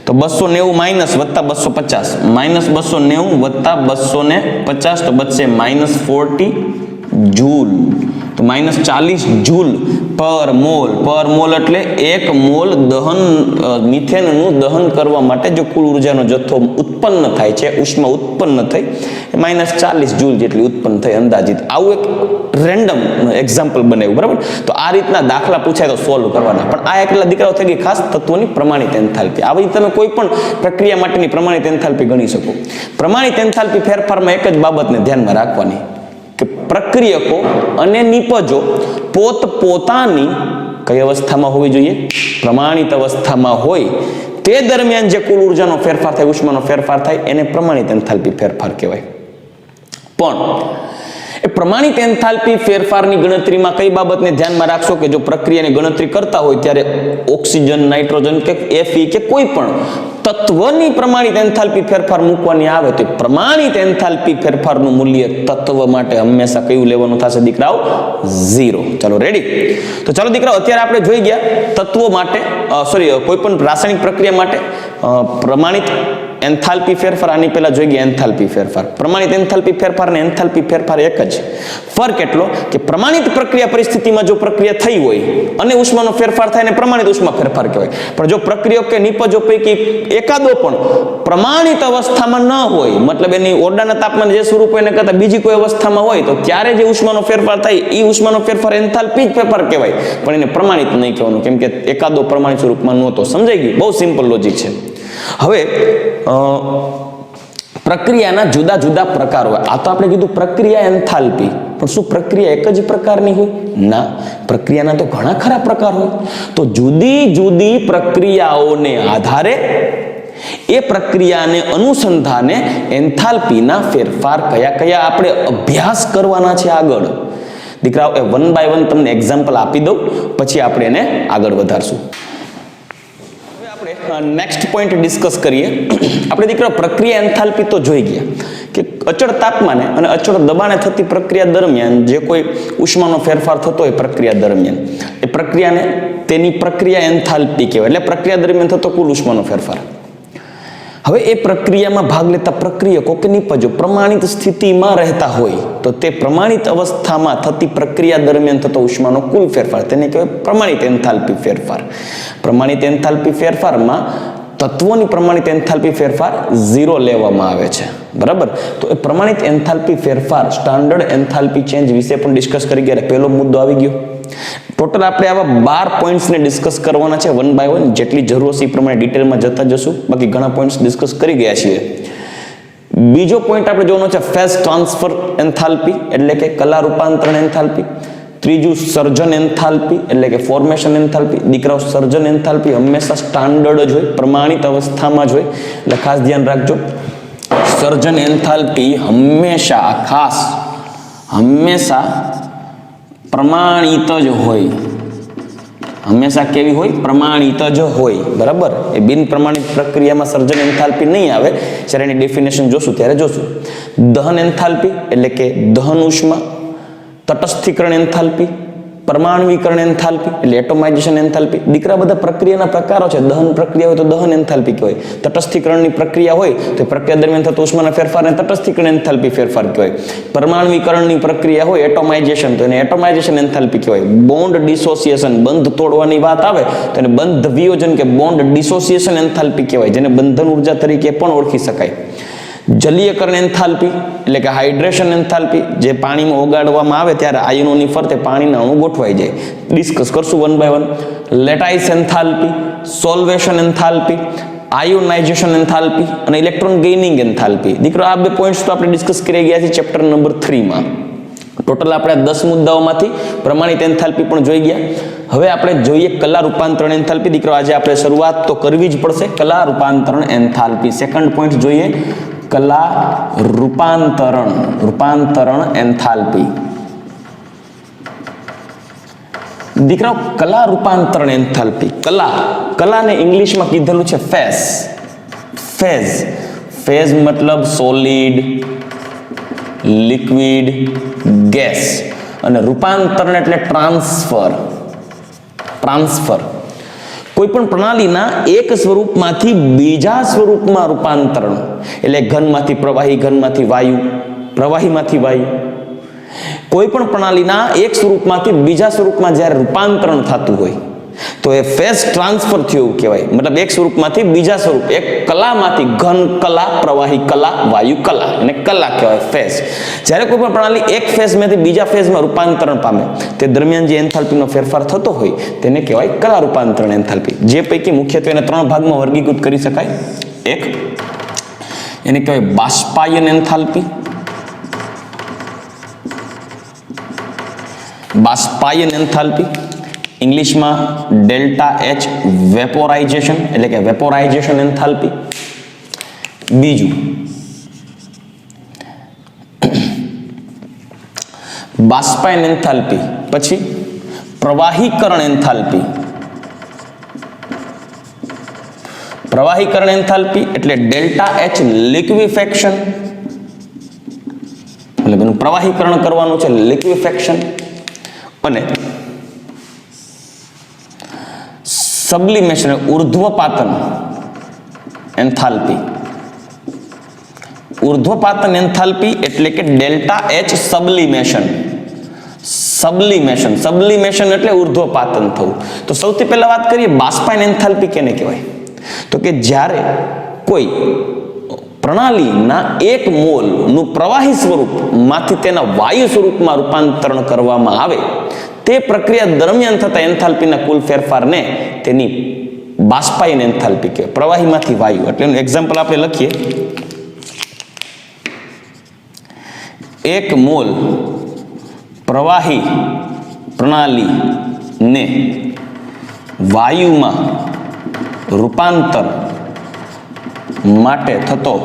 Speaker 1: તો 290 માઇનસ વત્તા 250, માઇનસ 290 વત્તા 250, તો બચશે માઇનસ 40 જૂલ. તો માઇનસ 40 જૂલ પર મોલ. પર મોલ એટલે 1 મોલ દહન, મિથેનનું દહન કરવા માટે જો કુલ ઉર્જાનો જથ્થો ઉત્પન્ન થાય છે, ઉષ્મા ઉત્પન્ન થઈ, માઇનસ 40 જૂલ જેટલી ઉત્પન્ન થઈ અંદાજિત. આવું એક રેન્ડમ એક્ઝામ્પલ બનાવ્યું, બરાબર? તો આ રીતના દાખલા પૂછાય તો સોલ્વ કરવાના. પણ આ એકલા દીકરાઓ થઈ ગઈ ખાસ તત્વોની પ્રમાણિત એન્થાલ્પી. આવી તમે કોઈ પણ પ્રક્રિયા માટેની પ્રમાણિત એન્થાલ્પી ગણી શકો. પ્રમાણિત એન્થાલ્પી ફેરફારમાં એક જ બાબતને ધ્યાનમાં રાખવાની કે પ્રક્રિયકો અને નિપજો પોતપોતાની કઈ અવસ્થામાં હોવી જોઈએ? પ્રમાણિત અવસ્થામાં હોય તે દરમિયાન જે કુલ ઉર્જાનો ફેરફાર થાય, ઉષ્માનો ફેરફાર થાય, એને પ્રમાણિત એન્થાલ્પી ફેરફાર કહેવાય. પણ એ પ્રમાણિત એન્થાલ્પી ફેરફારની ગણતરીમાં કઈ બાબતને ધ્યાનમાં રાખશો કે જો પ્રક્રિયાની ગણતરી કરતા હોય ત્યારે ઓક્સિજન, નાઇટ્રોજન કે Fe કે કોઈ પણ તત્વની પ્રમાણિત એન્થાલ્પી ફેરફાર મૂકવાની આવે તો પ્રમાણિત એન્થાલ્પી ફેરફારનું મૂલ્ય તત્વ માટે હંમેશા કયું લેવાનું થશે દીકરાઓ? 0. ચાલો, રેડી? તો ચાલો દીકરાઓ, અત્યારે આપણે જોઈ ગયા તત્વો માટે, કોઈ પણ રાસાયણિક પ્રક્રિયા માટે પ્રમાણિત એન્થાલ્પી ફેરફાર, આની પહેલા જોઈ ગયા એન્થાલ્પી ફેરફાર. પ્રમાણિત એન્થાલ્પી ફેરફાર અને એન્થાલ્પી ફેરફાર એક જ. ફરક એટલો કે પ્રમાણિત પ્રક્રિયા પરિસ્થિતિમાં જો પ્રક્રિયા થઈ હોય અને ઉષ્માનો ફેરફાર થાય ને પ્રમાણિત ઉષ્મા ફેરફાર કહેવાય. પણ જો પ્રક્રિયા કે નિપજો પૈકી એકાદો પણ પ્રમાણિત અવસ્થામાં ન હોય, મતલબ એની ઓરડાના તાપમાન જે સ્વરૂપ હોય એના કરતાં બીજી કોઈ અવસ્થામાં હોય, તો ત્યારે જે ઉષ્માનો ફેરફાર થાય એ ઉષ્માનો ફેરફાર એન્થાલ્પી જ ફેરફાર કહેવાય, પણ એને પ્રમાણિત નહીં કહેવાનું, કેમ કે એકાદો પ્રમાણિત સ્વરૂપમાં નહોતો. સમજાઈ ગયું? બહુ સિમ્પલ લોજિક છે. હવે પ્રક્રિયાના જુદા જુદા પ્રકાર હોય. આ તો આપણે કીધું પ્રક્રિયા એન્થાલ્પી, પણ શું પ્રક્રિયા એક જ પ્રકારની હોય? ના, પ્રક્રિયાના તો ઘણા ખરા પ્રકાર હોય. તો જુદી જુદી પ્રક્રિયાઓને આધારે એ પ્રક્રિયાને અનુસંધાને એન્થાલ્પીના ફેરફાર કયા કયા આપણે અભ્યાસ કરવાના છે આગળ. દીકરાઓ, એ વન બાય વન તમને એક્ઝામ્પલ આપી દઉં, પછી આપણે એને આગળ વધારશું. નેક્સ્ટ પોઈન્ટ ડિસ્કસ કરીએ. આપણે દીકરા પ્રક્રિયા એન્થાલ્પી તો જોઈ ગયા કે અચળ તાપમાને અને અચળ દબાણે થતી પ્રક્રિયા દરમિયાન જે કોઈ ઉષ્માનો ફેરફાર થતો હોય પ્રક્રિયા દરમિયાન, એ પ્રક્રિયાને તેની પ્રક્રિયા એન્થાલ્પી કહેવાય, એટલે પ્રક્રિયા દરમિયાન થતો કુલ ઉષ્માનો ફેરફાર. હવે એ પ્રક્રિયામાં ભાગ લેતા પ્રક્રિયકો કે નિપજો પ્રમાણિત સ્થિતિમાં રહેતા હોય તો તે પ્રમાણિત અવસ્થામાં થતી પ્રક્રિયા દરમિયાન થતો ઉષ્માનો કુલ ફેરફાર, તેને કહેવાય પ્રમાણિત એન્થાલ્પી ફેરફાર. પ્રમાણિત એન્થાલ્પી ફેરફારમાં તત્વોની પ્રમાણિત એન્થાલ્પી ફેરફાર 0 લેવામાં આવે છે. બરાબર? તો એ પ્રમાણિત એન્થાલ્પી ફેરફાર સ્ટાન્ડર્ડ એન્થાલ્પી ચેન્જ વિશે પણ ડિસ્કસ કરી ગયા. પહેલો મુદ્દો આવી ગયો. ટોટલ આપણે આવા 12 પોઈન્ટ્સને ડિસ્કસ કરવાના છે વન બાય વન. જેટલી જરૂર હશે એ પ્રમાણે ડિટેલમાં જતા જશું, બાકી ઘણા પોઈન્ટ્સ ડિસ્કસ કરી ગયા છીએ. બીજો પોઈન્ટ આપણે જોવાનો છે ફેઝ ટ્રાન્સફર એન્થાલ્પી, એટલે કે કલા રૂપાંતરણ એન્થાલ્પી. ત્રીજું સર્જન એન્થાલ્પી, એટલે કે ફોર્મેશન એન્થાલ્પી. દીકરાઓ, સર્જન એન્થાલ્પી હંમેશા સ્ટાન્ડર્ડ જ હોય, પ્રમાણિત અવસ્થામાં જ હોય, એટલે ખાસ ધ્યાન રાખજો. સર્જન એન્થાલ્પી હંમેશા પ્રમાણિત જ હોય. હંમેશા કેવી હોય? પ્રમાણિત જ હોય. બરાબર? એ બિન પ્રમાણિત પ્રક્રિયામાં સર્જન એન્થાલ્પી નહીં આવે. જ્યારે એની ડેફિનેશન જોશું ત્યારે જોશું. દહન એન્થાલ્પી એટલે કે દહન ઉષ્મા, તટસ્થીકરણ એન્થાલ્પી, પરમાણુકરણ એન્થાલ્પી એટલે એટોમાઇઝેશન એન્થાલ્પી. દીકરા, બધા પ્રક્રિયાના પ્રકારો છે. દહન પ્રક્રિયા હોય તો દહન એન્થાલ્પી કહેવાય. તટસ્થીકરણની પ્રક્રિયા હોય તો પ્રક્રિયા દરમિયાન થતો ઉષ્માના ફેરફારને તટસ્થીકરણ એન્થાલ્પી ફેરફાર કહેવાય. પરમાણુકરણની પ્રક્રિયા હોય એટોમાઇઝેશન, તો એને એટોમાઇઝેશન એન્થાલ્પી કહેવાય. બોન્ડ ડિસોસિએશન, બંધ તોડવાની વાત આવે તો એને બંધ વિયોજન કે બોન્ડ ડિસોસિએશન એન્થાલ્પી કહેવાય, જેને બંધન ઉર્જા તરીકે પણ ઓળખી શકાય. જલીયકરણ એન્થાલ્પી એટલે કે હાઇડ્રેશન એન્થાલ્પી, જે પાણીમાં ઓગાળવામાં આવે ત્યારે આયનોની ફરતે પાણીના અણુ ગોઠવાઈ જાય. ડિસ્કસ કરશું one by one. Lattice enthalpy, solvation enthalpy, ionisation enthalpy અને ઇલેક્ટ્રોન ગેઇનિંગ એન્થાલ્પી. દીકરો, આ બે પોઈન્ટ્સ તો આપણે ડિસ્કસ કરી ગયા છે ચેપ્ટર નંબર 3 માં. ટોટલ આપણે 10 મુદ્દાઓમાંથી પ્રમાણિત એન્થાલ્પી પણ જોઈ ગયા. હવે આપણે જોઈએ કલા રૂપાંતરણ એન્થાલ્પી. દીકરો, આજે આપણે શરૂઆત તો કરવી જ પડશે. કલા રૂપાંતરણ એન્થાલ્પી, સેકન્ડ પોઈન્ટ જોઈએ. કલા રૂપાંતરણ એન્થાલ્પી. દીકરાઓ, કલા રૂપાંતરણ એન્થાલ્પી, કલાને ઇંગ્લિશમાં કીધેલું છે ફેઝ મતલબ સોલિડ, લિક્વિડ, ગેસ, અને રૂપાંતરણ એટલે ટ્રાન્સફર. કોઈ પણ પ્રણાલીના એક સ્વરૂપમાંથી બીજા સ્વરૂપમાં રૂપાંતરણ, એટલે ઘનમાંથી પ્રવાહી, ઘનમાંથી વાયુ, પ્રવાહીમાંથી વાયુ. કોઈ પણ પ્રણાલીના એક સ્વરૂપમાંથી બીજા સ્વરૂપમાં જ્યારે રૂપાંતરણ થતું હોય તો એ ફેઝ ટ્રાન્સફર થયું કહેવાય. મતલબ એક સ્વરૂપમાંથી બીજા સ્વરૂપ, એક કલામાંથી ઘન કલા, પ્રવાહી કલા, વાયુ કલા, એને કલા કહેવાય, ફેઝ. જ્યારે કોઈ પણ પ્રણાલી એક ફેઝમાંથી બીજા ફેઝમાં રૂપાંતરણ પામે તે દરમિયાન જે એન્થાલ્પીનો ફેરફાર થતો હોય તેને કહેવાય કલા રૂપાંતરણ એન્થાલ્પી. જે પૈકી મુખ્યત્વે એને 3 ભાગમાં વર્ગીકૃત કરી શકાય. એક, એને કહેવાય બાષ્પાયન એન્થાલ્પી. ઇંગ્લિશમાં ડેલ્ટા H વેપોરાઇઝેશન, એટલે કે વેપોરાઇઝેશન એન્થાલ્પી. બીજું બાષ્પાયન એન્થાલ્પી, પછી પ્રવાહીકરણ એન્થાલ્પી. પ્રવાહીકરણ એન્થાલ્પી એટલે ડેલ્ટા H લિક્વિફેક્શન, એટલે એનું પ્રવાહીકરણ કરવાનું છે, લિક્વિફેક્શન. અને સબ્લિમેશન ઉર્ધ્વપાતન એન્થાલ્પી. ઉર્ધ્વપાતન એન્થાલ્પી એટલે કે ડેલ્ટા એચ સબલિમેશન. સબલિમેશન એટલે ઉર્ધ્વપાતન થવું. તો સૌથી પહેલા વાત કરીએ બાષ્પાયન એન્થાલ્પી કેને કહેવાય? તો કે જ્યારે કોઈ પ્રણાલીના 1 મોલનું પ્રવાહી સ્વરૂપમાંથી તેના વાયુ સ્વરૂપમાં રૂપાંતરણ કરવામાં આવે તે પ્રક્રિયા દરમિયાન થતા એન્થાલ્પીના કુલ ફેરફારને તેની બાષ્પાયન એન્થાલ્પી કહેવાય. પ્રવાહીમાંથી વાયુ એટલે એનું એક્ઝામ્પલ આપણે લખીએ. 1 મોલ પ્રવાહી પ્રણાલીને વાયુમાં રૂપાંતર માટે થતો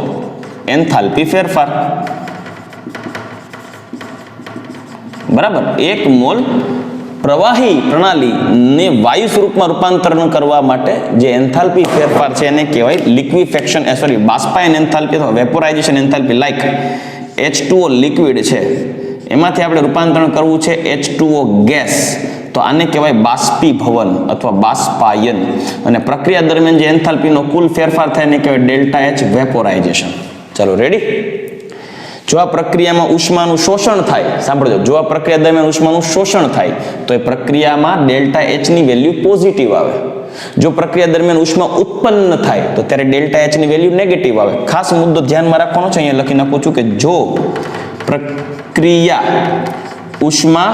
Speaker 1: એન્થાલ્પી ફેરફાર. બરાબર, 1 મોલ પ્રવાહી પ્રણાલીને વાયુ સ્વરૂપમાં રૂપાંતરણ કરવા માટે જે એન્થાલ્પી ફેરફાર છે એને કહેવાય લિક્વિફેક્શન બાષ્પાયન એન્થાલ્પી અથવા વેપોરાઇઝેશન એન્થાલ્પી. લાઈક H2O લિક્વિડ છે, એમાંથી આપણે રૂપાંતરણ કરવું છે H2O ગેસ, તો આને કહેવાય બાષ્પીભવન અથવા બાષ્પાયન. અને પ્રક્રિયા દરમિયાન જે એન્થાલ્પીનો કુલ ફેરફાર થાય એને કહેવાય ડેલ્ટા એચ વેપોરાઇઝેશન. ચાલો રેડી. જો આ પ્રક્રિયામાં ઉષ્માનું શોષણ થાય, સાંભળજો, જો આ પ્રક્રિયા દરમિયાન ઉષ્માનું શોષણ થાય તો એ પ્રક્રિયામાં ડેલ્ટા એચ ની વેલ્યુ પોઝિટિવ આવે. જો પ્રક્રિયા દરમિયાન ઉષ્મા ઉત્પન્ન થાય તો ત્યારે ડેલ્ટા એચ ની વેલ્યુ નેગેટિવ આવે. ખાસ મુદ્દો ધ્યાનમાં રાખવાનો છે, અહીંયા લખી નાખું છું કે જો પ્રક્રિયા ઉષ્મા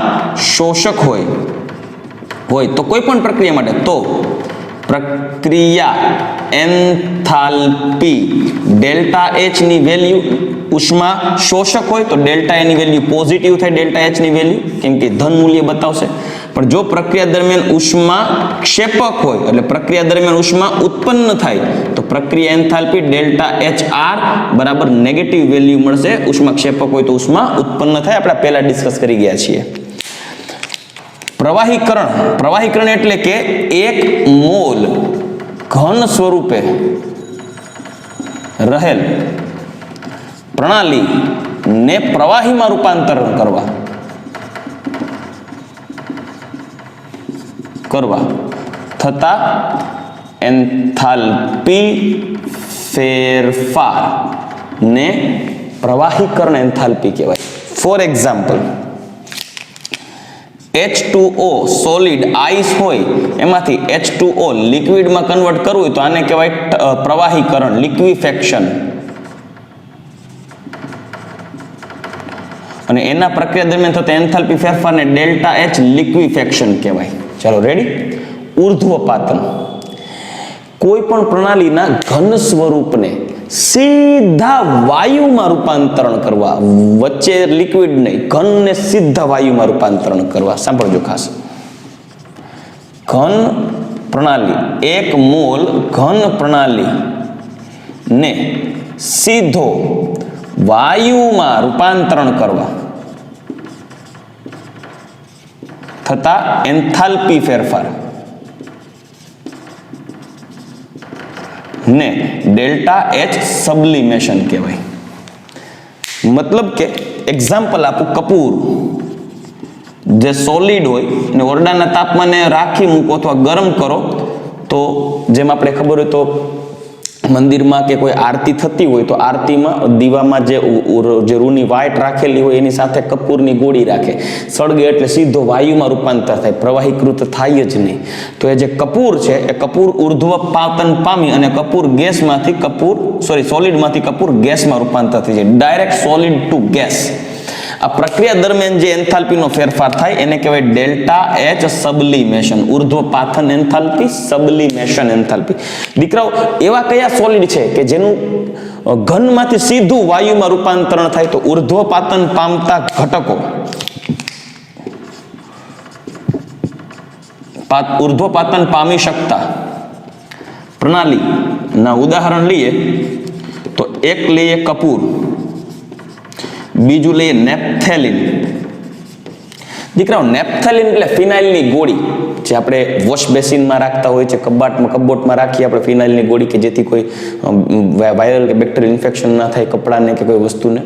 Speaker 1: શોષક હોય તો કોઈ પણ પ્રક્રિયા માટે તો પ્રક્રિયા એન્થાલ્પી ડેલ્ટા એચ ની વેલ્યુ ઉષ્મા શોષક હોય તો ડેલ્ટા એની વેલ્યુ પોઝિટિવ થાય, ડેલ્ટા એચ ની વેલ્યુ, કેમ કે ધન મૂલ્ય બતાવશે. પણ જો પ્રક્રિયા દરમિયાન ઉષ્મા ક્ષેપક હોય એટલે પ્રક્રિયા દરમિયાન ઉષ્મા ઉત્પન્ન થાય તો પ્રક્રિયા એન્થાલ્પી ડેલ્ટા એચ આર બરાબર નેગેટિવ વેલ્યુ મળશે. ઉષ્મા ક્ષેપક હોય તો ઉષ્મા ઉત્પન્ન થાય, આપણે પહેલા ડિસ્કસ કરી ગયા છીએ. પ્રવાહીકરણ એટલે કે 1 મોલ ઘન સ્વરૂપે રહેલ પ્રણાલીને પ્રવાહીમાં રૂપાંતરણ કરવા થતા એન્થાલ્પી ફેરફાર ને પ્રવાહીકરણ એન્થાલ્પી કહેવાય. For example, H2O solid ice હોય એમાંથી H2O લિક્વિડમાં કન્વર્ટ કરવું હોય તો આને કહેવાય પ્રવાહીકરણ, લિક્વિફેક્શન. અને એના પ્રક્રિયા દરમિયાન થતા એન્થાલ્પી ફેરફારને ડેલ્ટા એચ લિક્વિફેક્શન કહેવાય. ચાલો રેડી. ઉર્ધ્વપાતન, કોઈ પણ પ્રણાલીના ઘન સ્વરૂપને સીધા વાયુમાં રૂપાંતરણ કરવા, વચ્ચે લિક્વિડ નહીં, ઘનને સીધા વાયુમાં રૂપાંતરણ કરવા. સાંભળજો ખાસ. ઘન પ્રણાલી, 1 મોલ ઘન પ્રણાલીને સીધો વાયુમાં રૂપાંતરણ કરવા થતા એન્થાલ્પી ફેરફાર ને ડેલ્ટા એચ સબલિમેશન કહેવાય. મતલબ કે એક્ઝામ્પલ આપું, કપૂર જે સોલિડ હોય અને ઓરડાના તાપમાને રાખી મૂકો અથવા ગરમ કરો તો જેમ આપણે ખબર હોય તો મંદિરમાં કે કોઈ આરતી થતી હોય તો આરતીમાં દીવામાં જે રૂની વાટ રાખેલી હોય એની સાથે કપૂરની ગોળી રાખે, સળગે એટલે સીધો વાયુમાં રૂપાંતર થાય, પ્રવાહીકૃત થાય જ નહીં. તો એ જે કપૂર છે એ કપૂર ઉર્ધ્વપાતન પામી અને સોલિડમાંથી કપૂર ગેસમાં રૂપાંતર થઈ જાય, ડાયરેક્ટ સોલિડ ટુ ગેસ. આ પ્રક્રિયા દરમિયાન જે એન્થાલ્પીનો ફેરફાર થાય એને કહેવાય ડેલ્ટા એચ સબલિમેશન. ઉર્ધ્વપાતન એન્થાલ્પી, સબલિમેશન એન્થાલ્પી. દીકરાઓ, એવા કયા સોલિડ છે કે જેનું ઘનમાંથી સીધું વાયુમાં રૂપાંતરણ થાય? તો ઉર્ધ્વપાતન પામતા ઘટકો, ઉર્ધ્વપાતન પામી શકતા પ્રણાલીના ઉદાહરણ લઈએ તો એક લઈએ કપૂર, બીજું લઈએ નેપ્થેલિન. દીકરાઓ, નેપ્થેલિન એટલે ફિનાઇલની ગોળી જે આપણે વોશ બેસિનમાં રાખતા હોય છે, કબોટમાં રાખીએ આપણે ફિનાઇલની ગોળી કે જેથી કોઈ વાયરલ કે બેક્ટેરિયલ ઇન્ફેક્શન ના થાય કપડાને કે કોઈ વસ્તુને.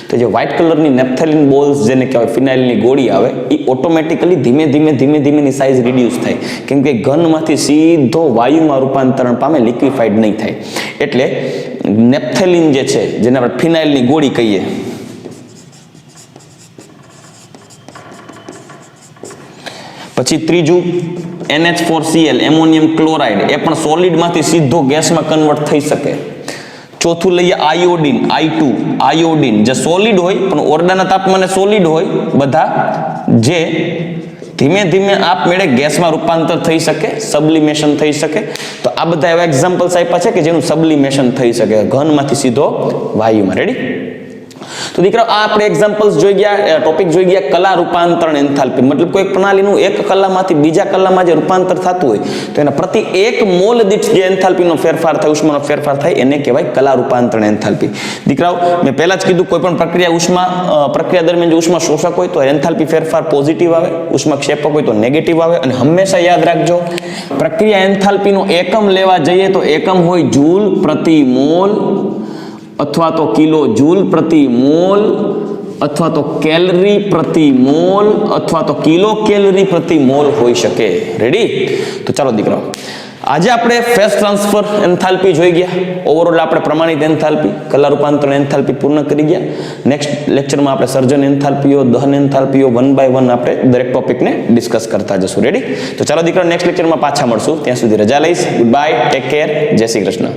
Speaker 1: તો જે વ્હાઇટ કલરની નેપ્થેલિન બોલ્સ જેને કહેવાય ફિનાઇલની ગોળી આવે એ ઓટોમેટિકલી ધીમે ધીમેની સાઇઝ રિડ્યુસ થાય, કેમ કે ઘનમાંથી સીધો વાયુમાં રૂપાંતરણ પામે, લિક્વિફાઈડ નહીં થાય. એટલે નેપ્થેલિન જે છે જેને આપણે ફિનાઇલની ગોળી કહીએ, પછી ત્રીજું NH4Cl એમોનિયમ ક્લોરાઇડ, એ પણ સોલિડમાંથી સીધો ગેસમાં કન્વર્ટ થઈ શકે. ચોથું લઈએ આયોડિન, I2 આયોડિન, જે સોલિડ હોય પણ ઓરડાના તાપમાને સોલિડ હોય બધા, જે ધીમે ધીમે આપમેળે ગેસમાં રૂપાંતર થઈ શકે, સબ્લિમેશન થઈ શકે. તો આ બધા એવા એક્ઝામ્પલ્સ આપ્યા છે કે જેનું સબ્લિમેશન થઈ શકે ઘનમાંથી સીધો વાયુમાં. રેડી? તો દીકરાઓ આ આપણે એક્ઝામ્પલ્સ જોઈ ગયા, ટોપિક જોઈ ગયા કલા રૂપાંતરણ એન્થાલ્પી, મતલબ કોઈ પ્રણાલીનું એક કલામાંથી બીજા કલામાં જે રૂપાંતર થતું હોય તો એના પ્રતિ એક મોલ દીઠ જે એન્થાલ્પીનો ફેરફાર થાય, ઉષ્માનો ફેરફાર થાય, એને કહેવાય કલા રૂપાંતરણ એન્થાલ્પી. દીકરાઓ મેં પહેલા જ કીધું કોઈ પણ પ્રક્રિયા દરમિયાન જો ઉષ્મા શોષક હોય તો એન્થાલ્પી ફેરફાર પોઝિટિવ આવે, ઉષ્મા ક્ષેપક હોય તો નેગેટિવ આવે. અને હંમેશા યાદ રાખજો પ્રક્રિયા એન્થાલ્પીનો એકમ લેવા જઈએ તો એકમ હોય જૂલ પ્રતિ મોલ, અથવા તો કિલો જૂલ પ્રતિ મોલ, અથવા તો કેલરી પ્રતિ મોલ, અથવા તો કિલો કેલરી પ્રતિ મોલ હોઈ શકે. રેડી? તો ચાલો દીકરાઓ, આજે આપણે ફેઝ ટ્રાન્સફર એન્થાલ્પી જોઈ ગયા. ઓવરઓલ આપણે પ્રમાણિત એન્થાલ્પી, કલા રૂપાંતરણ એન્થાલ્પી પૂર્ણ કરી ગયા. નેક્સ્ટ લેક્ચરમાં આપણે સર્જન એન્થાલ્પીઓ, દહન એન્થાલ્પીઓ 1 by 1 આપણે દરેક ટોપિકને ડિસ્કસ કરતા જશું. રેડી? તો ચાલો દીકરાઓ, નેક્સ્ટ લેક્ચરમાં પાછા મળશું. ત્યાં સુધી રજા લઈશ. ગુડ બાય, ટેક કેર, જય શ્રી કૃષ્ણ.